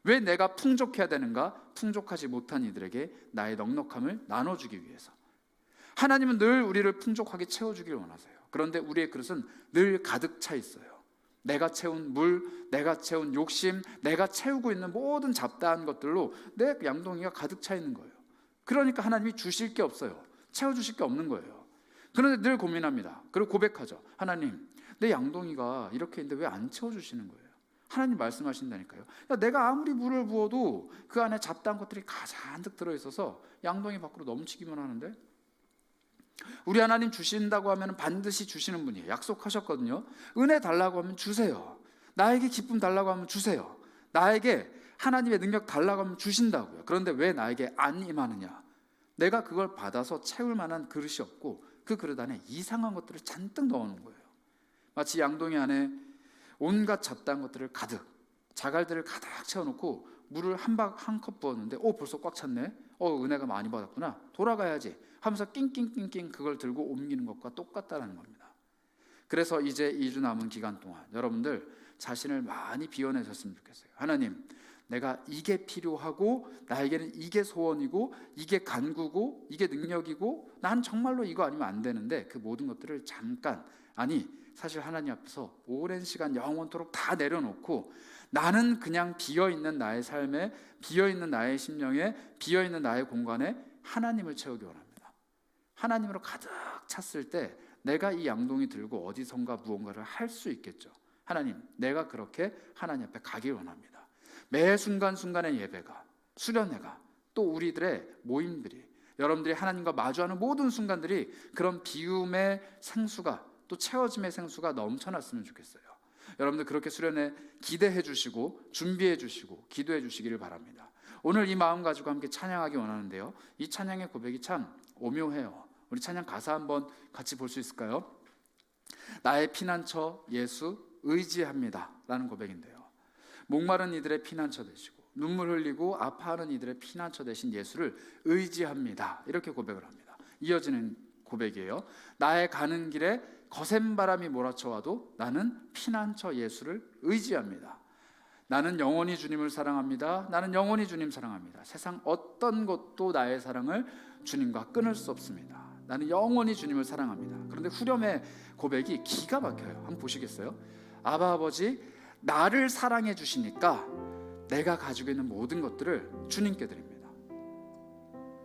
왜 내가 풍족해야 되는가? 풍족하지 못한 이들에게 나의 넉넉함을 나눠주기 위해서. 하나님은 늘 우리를 풍족하게 채워주길 원하세요. 그런데 우리의 그릇은 늘 가득 차 있어요. 내가 채운 물, 내가 채운 욕심, 내가 채우고 있는 모든 잡다한 것들로 내 양동이가 가득 차 있는 거예요. 그러니까 하나님이 주실 게 없어요. 채워주실 게 없는 거예요. 그런데 늘 고민합니다. 그리고 고백하죠. 하나님, 내 양동이가 이렇게 있는데 왜 안 채워주시는 거예요? 하나님 말씀하신다니까요. 야, 내가 아무리 물을 부어도 그 안에 잡다한 것들이 가잔뜩 들어있어서 양동이 밖으로 넘치기만 하는데, 우리 하나님 주신다고 하면 반드시 주시는 분이에요. 약속하셨거든요. 은혜 달라고 하면 주세요. 나에게 기쁨 달라고 하면 주세요. 나에게 하나님의 능력 달라고 하면 주신다고요. 그런데 왜 나에게 안 임하느냐? 내가 그걸 받아서 채울 만한 그릇이 없고 그 그릇 안에 이상한 것들을 잔뜩 넣어놓은 거예요. 마치 양동이 안에 온갖 잡다한 것들을 가득, 자갈들을 가득 채워놓고 물을 한 컵 부었는데 벌써 꽉 찼네. 은혜가 많이 받았구나. 돌아가야지 하면서 낑낑낑낑 그걸 들고 옮기는 것과 똑같다는 겁니다. 그래서 이제 2주 남은 기간 동안 여러분들 자신을 많이 비워내셨으면 좋겠어요. 하나님, 내가 이게 필요하고 나에게는 이게 소원이고 이게 간구고 이게 능력이고 난 정말로 이거 아니면 안 되는데, 그 모든 것들을 잠깐, 사실 하나님 앞에서 오랜 시간 영원토록 다 내려놓고 나는 그냥 비어있는 나의 삶에, 비어있는 나의 심령에, 비어있는 나의 공간에 하나님을 채우기 원합니다. 하나님으로 가득 찼을 때 내가 이 양동이 들고 어디선가 무언가를 할 수 있겠죠. 하나님, 내가 그렇게 하나님 앞에 가길 원합니다. 매 순간순간의 예배가, 수련회가, 또 우리들의 모임들이, 여러분들이 하나님과 마주하는 모든 순간들이 그런 비움의 생수가, 또 채워짐의 생수가 넘쳐났으면 좋겠어요. 여러분들 그렇게 수련회 기대해 주시고 준비해 주시고 기도해 주시기를 바랍니다. 오늘 이 마음 가지고 함께 찬양하기 원하는데요, 이 찬양의 고백이 참 오묘해요. 우리 찬양 가사 한번 같이 볼 수 있을까요? 나의 피난처 예수 의지합니다 라는 고백인데요, 목마른 이들의 피난처 되시고 눈물 흘리고 아파하는 이들의 피난처 되신 예수를 의지합니다, 이렇게 고백을 합니다. 이어지는 고백이에요. 나의 가는 길에 거센 바람이 몰아쳐와도 나는 피난처 예수를 의지합니다. 나는 영원히 주님을 사랑합니다. 나는 영원히 주님 사랑합니다. 세상 어떤 것도 나의 사랑을 주님과 끊을 수 없습니다. 나는 영원히 주님을 사랑합니다. 그런데 후렴의 고백이 기가 막혀요. 한번 보시겠어요? 아바 아버지, 나를 사랑해 주시니까 내가 가지고 있는 모든 것들을 주님께 드립니다.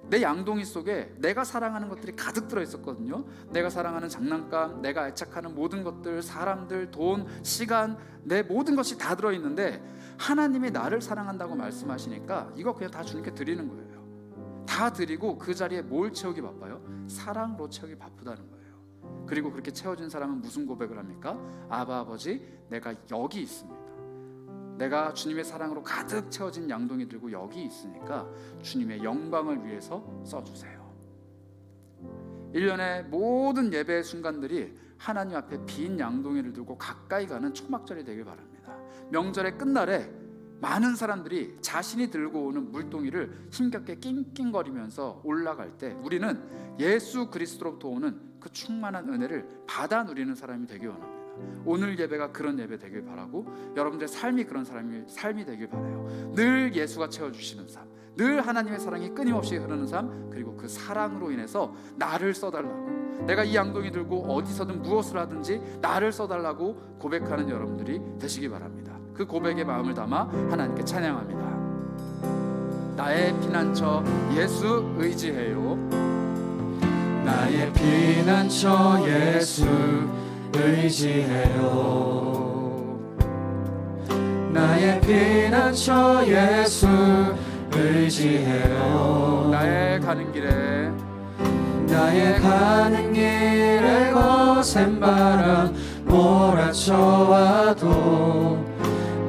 내 양동이 속에 내가 사랑하는 것들이 가득 들어있었거든요. 내가 사랑하는 장난감, 내가 애착하는 모든 것들, 사람들, 돈, 시간, 내 모든 것이 다 들어있는데 하나님이 나를 사랑한다고 말씀하시니까 이거 그냥 다 주님께 드리는 거예요. 다 드리고 그 자리에 뭘 채우기 바빠요? 사랑으로 채우기 바쁘다는 거예요. 그리고 그렇게 채워진 사람은 무슨 고백을 합니까? 아바 아버지, 내가 여기 있습니다. 내가 주님의 사랑으로 가득 채워진 양동이 들고 여기 있으니까 주님의 영광을 위해서 써주세요. 1년의 모든 예배의 순간들이 하나님 앞에 빈 양동이를 들고 가까이 가는 초막절이 되길 바랍니다. 명절의 끝날에 많은 사람들이 자신이 들고 오는 물동이를 힘겹게 낑낑거리면서 올라갈 때 우리는 예수 그리스도로부터 오는 그 충만한 은혜를 받아 누리는 사람이 되길 원합니다. 오늘 예배가 그런 예배 되길 바라고, 여러분들의 삶이 그런 삶이 되길 바라요. 늘 예수가 채워주시는 삶, 늘 하나님의 사랑이 끊임없이 흐르는 삶, 그리고 그 사랑으로 인해서 나를 써달라고, 내가 이 양동이 들고 어디서든 무엇을 하든지 나를 써달라고 고백하는 여러분들이 되시기 바랍니다. 그 고백의 마음을 담아 하나님께 찬양합니다. 나의 피난처 예수 의지해요. 나의 피난처 예수 의지해요. 나의 피난처 예수 의지해요. 나의 가는 길에 거센 바람 몰아쳐와도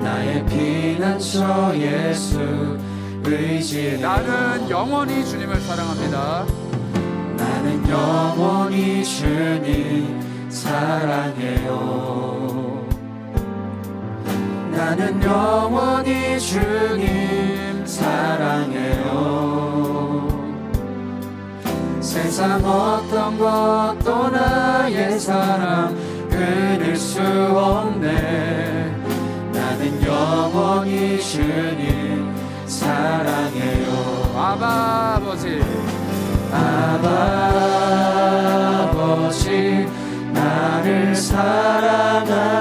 나의 피난처 예수 의지해요. 나는 영원히 주님을 사랑합니다. 나는 영원히 주님 사랑해요. 나는 영원히 주님 사랑해요. 세상 어떤 것도 나의 사랑 끊을 수 없네. 나는 영원히 주님 사랑해요. 아바 아버지, 아바 아버지, 나를 사랑하시니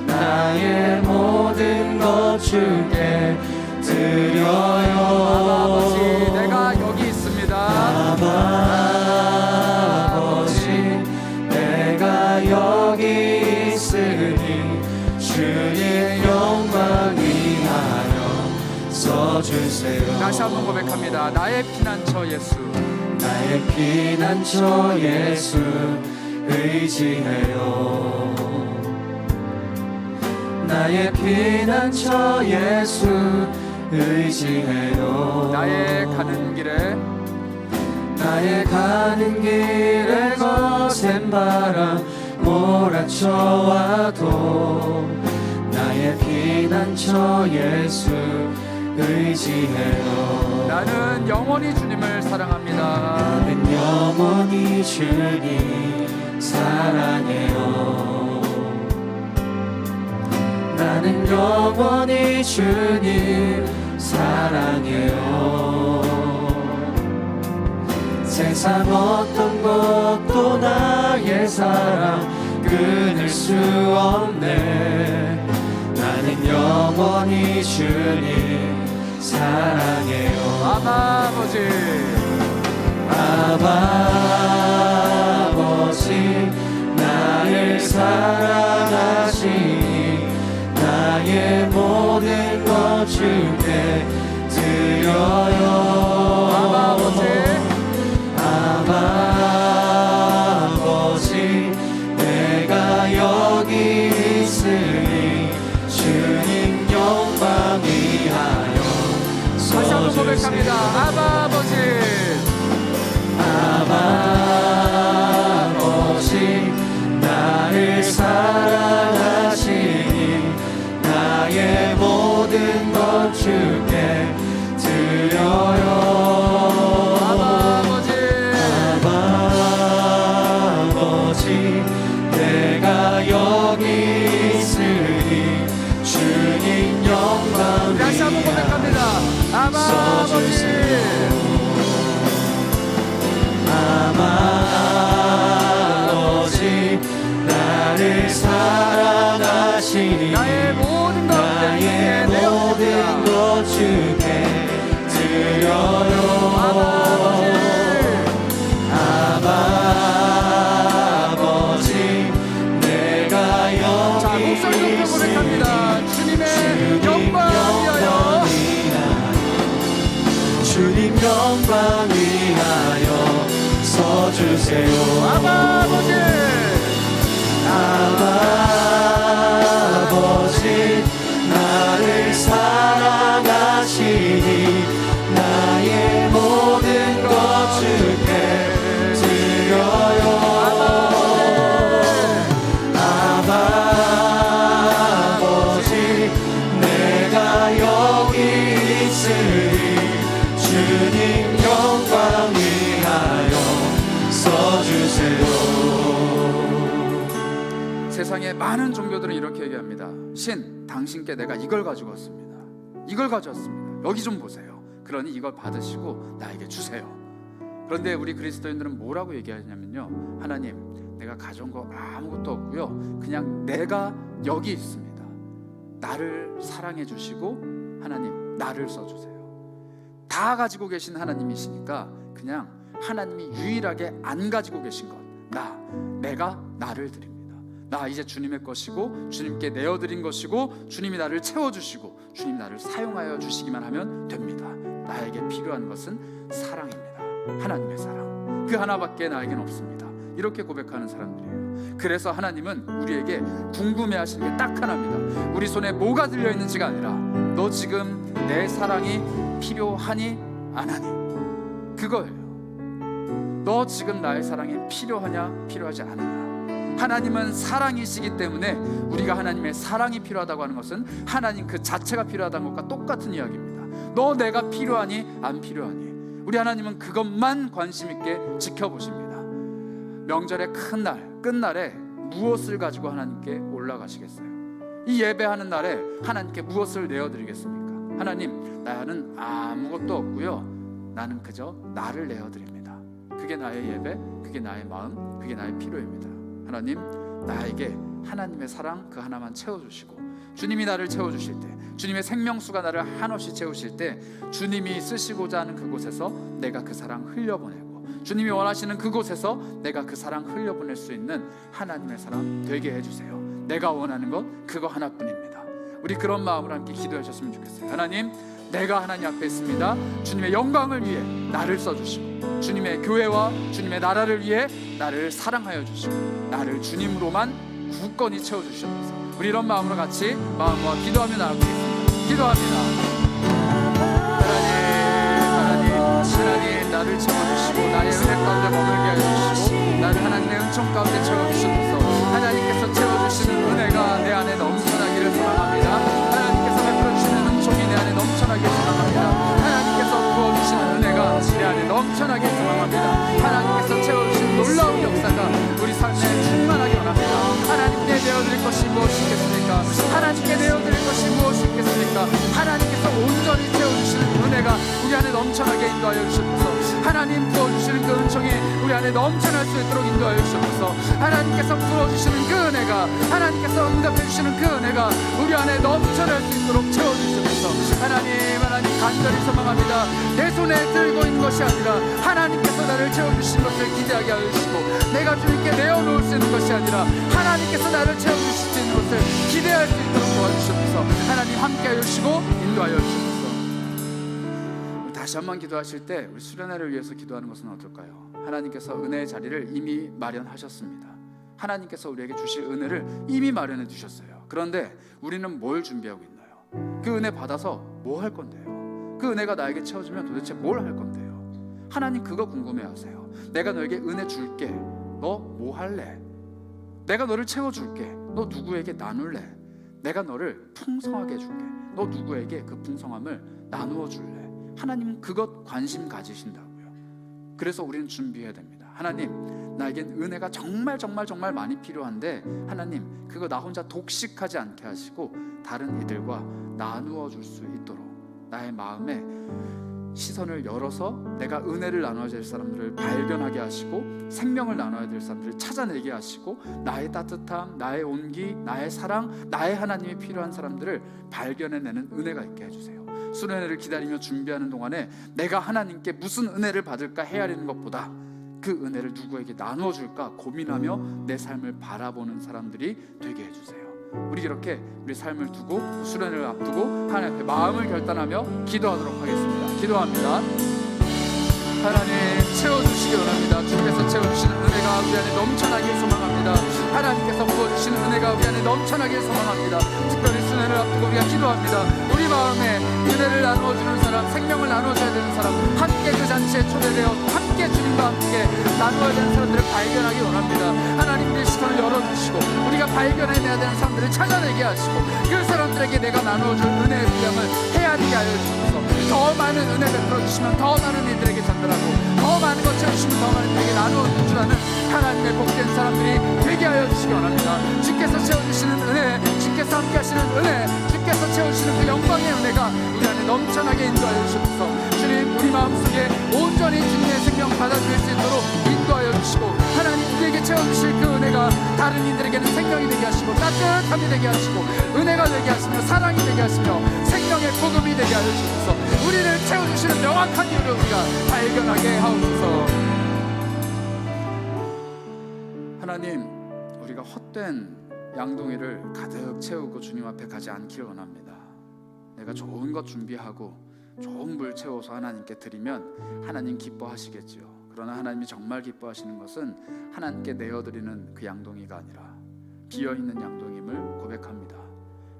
나의 모든 것 주께 드려요. 아버지, 내가 여기 있습니다. 아버지, 내가 여기 있으니 주님 써주세요. 다시 한번 고백합니다. 나의 피난처 예수, 나의 피난처 예수 의지해요. 나의 피난처 예수 의지해요. 나의 가는 길에 거센 바람 몰아쳐와도 나의 피난처 예수 의지해요. 나는 영원히 주님을 사랑합니다. 나는 영원히 주님 사랑해요. 나는 영원히 주님 사랑해요. 세상 어떤 것도 나의 사랑 끊을 수 없네. 나는 영원히 주님 사랑해요. 아바 아버지, 아버지 나를 사랑하시니 나의 모든 것 주께 드려요. 아바 아버지, 아버지 내가 여기 있으니 주님 영광 위하여 다시 한번 고백합니다. 아바 아버지, 아버지 나를 사랑하시니 나의 모든 것 주께 드려요. 아버지 내가 여기 있으니 주님 영광 다시 한번 고백합니다. 아바 아버지, 아버지 나를 사랑하시니 나의 모든 것 나의 모든 것 주께 드려요. 아버지 내가 자, 목소리 여기 높여 고백합니다. 주님의 영광 위하여, 주님 영광 위하여 서주세요. 아바 아버지, 아버지 나를 사랑하시니 나의 모든 것 주께 드려요. 아버지 내가 여기 있으니 주님 영광 위하여 써주세요. 세상에 많은 종교들은 이렇게 얘기합니다. 신, 당신께 내가 이걸 가지고 왔습니다. 이걸 가져왔습니다. 여기 좀 보세요. 그러니 이걸 받으시고 나에게 주세요. 그런데 우리 그리스도인들은 뭐라고 얘기하냐면요, 하나님 내가 가져온 거 아무것도 없고요, 그냥 내가 여기 있습니다. 나를 사랑해 주시고 하나님 나를 써주세요. 다 가지고 계신 하나님이시니까 그냥 하나님이 유일하게 안 가지고 계신 것, 내가 나를 드립니다. 나 이제 주님의 것이고 주님께 내어드린 것이고 주님이 나를 채워주시고 주님이 나를 사용하여 주시기만 하면 됩니다. 나에게 필요한 것은 사랑입니다. 하나님의 사랑, 그 하나밖에 나에겐 없습니다. 이렇게 고백하는 사람들이에요. 그래서 하나님은 우리에게 궁금해하시는 게 딱 하나입니다. 우리 손에 뭐가 들려있는지가 아니라 너 지금 내 사랑이 필요하니 안 하니, 그거예요. 너 지금 나의 사랑이 필요하냐 필요하지 않느냐. 하나님은 사랑이시기 때문에 우리가 하나님의 사랑이 필요하다고 하는 것은 하나님 그 자체가 필요하다는 것과 똑같은 이야기입니다. 너 내가 필요하니 안 필요하니, 우리 하나님은 그것만 관심 있게 지켜보십니다. 명절의 큰 날, 끝날에 무엇을 가지고 하나님께 올라가시겠어요? 이 예배하는 날에 하나님께 무엇을 내어드리겠습니까? 하나님, 나는 아무것도 없고요, 나는 그저 나를 내어드립니다. 그게 나의 예배, 그게 나의 마음, 그게 나의 필요입니다. 하나님, 나에게 하나님의 사랑 그 하나만 채워주시고, 주님이 나를 채워주실 때, 주님의 생명수가 나를 한없이 채우실 때, 주님이 쓰시고자 하는 그곳에서 내가 그 사랑 흘려보내고, 주님이 원하시는 그곳에서 내가 그 사랑 흘려보낼 수 있는 하나님의 사람 되게 해주세요. 내가 원하는 건 그거 하나뿐입니다. 우리 그런 마음으로 함께 기도하셨으면 좋겠어요. 하나님, 내가 하나님 앞에 있습니다. 주님의 영광을 위해 나를 써주시고, 주님의 교회와 주님의 나라를 위해 나를 사랑하여 주시고, 나를 주님으로만 굳건히 채워주시옵소서. 우리 이런 마음으로 같이 마음과 기도하며 나아가겠습니다. 기도합니다. 하나님, 나를 채워주시고 나의 은혜 가운데 머물게 해주시고 나를 하나님의 은총 가운데 채워주시옵소서. 하나님께서 채워주시는 은혜가 내 안에 넘쳐나기를 소망합니다. 하나님께서 베풀어주시는 은총이 내 안에 넘쳐나기를 소망합니다. 하나님께서 부어주시는 은혜가 내 안에 넘쳐나기를 소망합니다. 하나님께서 채워주시는 놀라운 역사가 우리 삶에 충만하게 원합니다. 하나님께 내어드릴 것이 무엇이 있겠습니까? 하나님께 내어드릴 것이 무엇이 있겠습니까? 하나님께서 온전히 채워주시는 은혜가 우리 안에 넘쳐나게 인도하여 주시옵소서. 하나님 부어주시는 그 은총이 우리 안에 넘쳐날 수 있도록 인도하여 주시옵소서. 하나님께서 부어주시는 그 은혜가, 하나님께서 응답해 주시는 그 은혜가 우리 안에 넘쳐날 수 있도록 채워주시옵소서. 하나님 간절히 소망합니다. 내 손에 들고 있는 것이 아니라 하나님께서 나를 채워주신 것을 기대하게 하여 주시고, 내가 주님께 내어놓을 수 있는 것이 아니라 하나님께서 나를 채워주실 수 있는 것을 기대할 수 있도록 도와주시옵소서. 하나님 함께하여 주시고 인도하여 주시옵소서. 다시 한번 기도하실 때 우리 수련회를 위해서 기도하는 것은 어떨까요? 하나님께서 은혜의 자리를 이미 마련하셨습니다. 하나님께서 우리에게 주실 은혜를 이미 마련해 두셨어요. 그런데 우리는 뭘 준비하고 있나요? 그 은혜 받아서 뭐 할 건데요? 그 은혜가 나에게 채워지면 도대체 뭘 할 건데요? 하나님 그거 궁금해하세요. 내가 너에게 은혜 줄게. 너 뭐 할래? 내가 너를 채워줄게. 너 누구에게 나눌래? 내가 너를 풍성하게 해줄게. 너 누구에게 그 풍성함을 나누어 줄래? 하나님은 그것 관심 가지신다고요. 그래서 우리는 준비해야 됩니다. 하나님, 나에겐 은혜가 정말 많이 필요한데 하나님 그거 나 혼자 독식하지 않게 하시고 다른 이들과 나누어 줄 수 있도록 나의 마음에 시선을 열어서 내가 은혜를 나눠야 될 사람들을 발견하게 하시고 생명을 나눠야 될 사람들을 찾아내게 하시고 나의 따뜻함, 나의 온기, 나의 사랑, 나의 하나님이 필요한 사람들을 발견해내는 은혜가 있게 해주세요. 수련회를 기다리며 준비하는 동안에 내가 하나님께 무슨 은혜를 받을까 헤아리는 것보다 그 은혜를 누구에게 나누어 줄까 고민하며 내 삶을 바라보는 사람들이 되게 해주세요. 우리 이렇게 우리 삶을 두고 수련회를 앞두고 하나님 앞에 마음을 결단하며 기도하도록 하겠습니다. 기도합니다. 하나님 채워주시기 원합니다. 주께서 채워주시는 은혜가 우리 안에 넘쳐나길 소망합니다. 하나님께서 부어주시는 은혜가 우리 안에 넘쳐나길 소망합니다. 특별히 수련회를 앞두고 우리가 기도합니다. 우리 마음에 은혜를 나누어주는 사람, 생명을 나누어줘야 되는 사람, 함께 그 잔치에 초대되어 함께 주님과 함께 나누어야 되는 사람들을 발견하기 원합니다. 하나님 우리의 시선을 열어주시고 우리가 발견해내야 되는 사람들을 찾아내게 하시고 그 사람들에게 내가 나누어줄 은혜의 분량을 헤아리게 하여 주셔서 더 많은 은혜 베풀어주시면 더 많은 이들에게 전달하고 더 많은 것 채우시면 더 많은 이들에게 나누어 주라는 하나님의 복된 사람들이 되게 하여 주시기 원합니다. 주께서 채워주시는 은혜, 주께서 함께 하시는 은혜, 주께서 채워주시는 그 영광의 은혜가 우리 안에 넘쳐나게 인도하여 주셔서 주님 우리 마음속에 온전히 주님의 생명 받아들일 수 있도록 인도하여 주시고 하나님 우리에게 채워주실 그 은혜가 다른 이들에게는 생명이 되게 하시고 따뜻함이 되게 하시고 은혜가 되게 하시며 사랑이 되게 하시며 생명의 복음이 되게 하여 주셔서 우리를 채워주시는 명확한 이유를 우리가 발견하게 하옵소서. 하나님 우리가 헛된 양동이를 가득 채우고 주님 앞에 가지 않기를 원합니다. 내가 좋은 것 준비하고 좋은 물 채워서 하나님께 드리면 하나님 기뻐하시겠지요. 그러나 하나님이 정말 기뻐하시는 것은 하나님께 내어드리는 그 양동이가 아니라 비어있는 양동임을 고백합니다.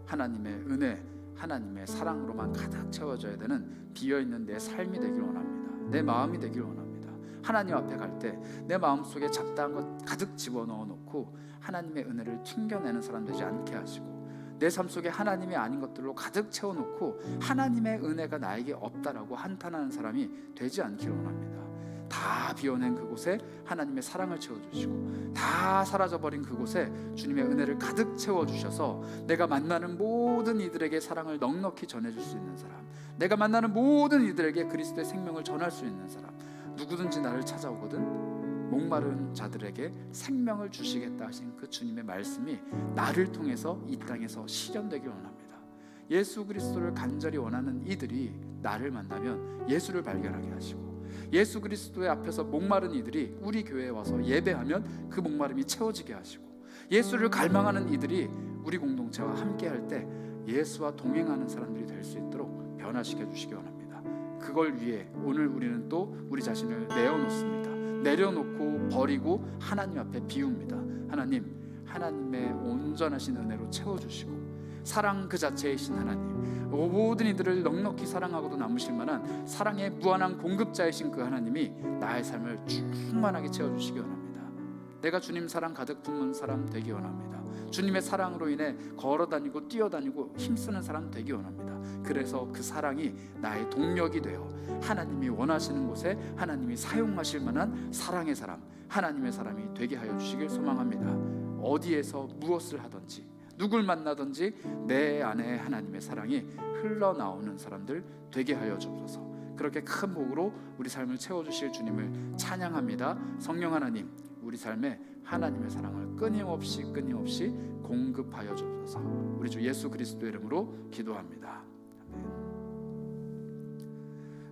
하나님의 은혜, 하나님의 사랑으로만 가득 채워져야 되는 비어있는 내 삶이 되길 원합니다. 내 마음이 되길 원합니다. 하나님 앞에 갈 때 내 마음속에 잡다한 것 가득 집어넣어 놓고 하나님의 은혜를 튕겨내는 사람 되지 않게 하시고 내 삶 속에 하나님이 아닌 것들로 가득 채워놓고 하나님의 은혜가 나에게 없다라고 한탄하는 사람이 되지 않기를 원합니다. 다 비워낸 그곳에 하나님의 사랑을 채워주시고 다 사라져버린 그곳에 주님의 은혜를 가득 채워주셔서 내가 만나는 모든 이들에게 사랑을 넉넉히 전해줄 수 있는 사람, 내가 만나는 모든 이들에게 그리스도의 생명을 전할 수 있는 사람, 누구든지 나를 찾아오거든 목마른 자들에게 생명을 주시겠다 하신 그 주님의 말씀이 나를 통해서 이 땅에서 실현되길 원합니다. 예수 그리스도를 간절히 원하는 이들이 나를 만나면 예수를 발견하게 하시고 예수 그리스도의 앞에서 목마른 이들이 우리 교회에 와서 예배하면 그 목마름이 채워지게 하시고 예수를 갈망하는 이들이 우리 공동체와 함께 할 때 예수와 동행하는 사람들이 될 수 있도록 변화시켜 주시기 원합니다. 그걸 위해 오늘 우리는 또 우리 자신을 내어놓습니다. 내려놓고 버리고 하나님 앞에 비웁니다. 하나님의 온전하신 은혜로 채워주시고 사랑 그 자체이신 하나님, 모든 이들을 넉넉히 사랑하고도 남으실 만한 사랑의 무한한 공급자이신 그 하나님이 나의 삶을 충만하게 채워주시기 원합니다. 내가 주님 사랑 가득 품은 사람 되기 원합니다. 주님의 사랑으로 인해 걸어다니고 뛰어다니고 힘쓰는 사람 되기 원합니다. 그래서 그 사랑이 나의 동력이 되어 하나님이 원하시는 곳에 하나님이 사용하실 만한 사랑의 사람, 하나님의 사람이 되게 하여 주시길 소망합니다. 어디에서 무엇을 하든지 누굴 만나든지 내 안에 하나님의 사랑이 흘러나오는 사람들 되게 하여 주옵소서. 그렇게 큰 복으로 우리 삶을 채워주실 주님을 찬양합니다. 성령 하나님, 우리 삶에 하나님의 사랑을 끊임없이 공급하여 주옵소서. 우리 주 예수 그리스도의 이름으로 기도합니다. 아멘.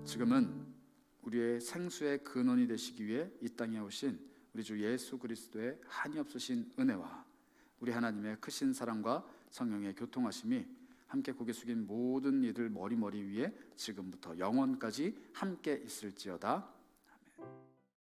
지금은 우리의 생수의 근원이 되시기 위해 이 땅에 오신 우리 주 예수 그리스도의 한이 없으신 은혜와 우리 하나님의 크신 사랑과 성령의 교통하심이 함께 고개 숙인 모든 이들 머리 위에 지금부터 영원까지 함께 있을지어다.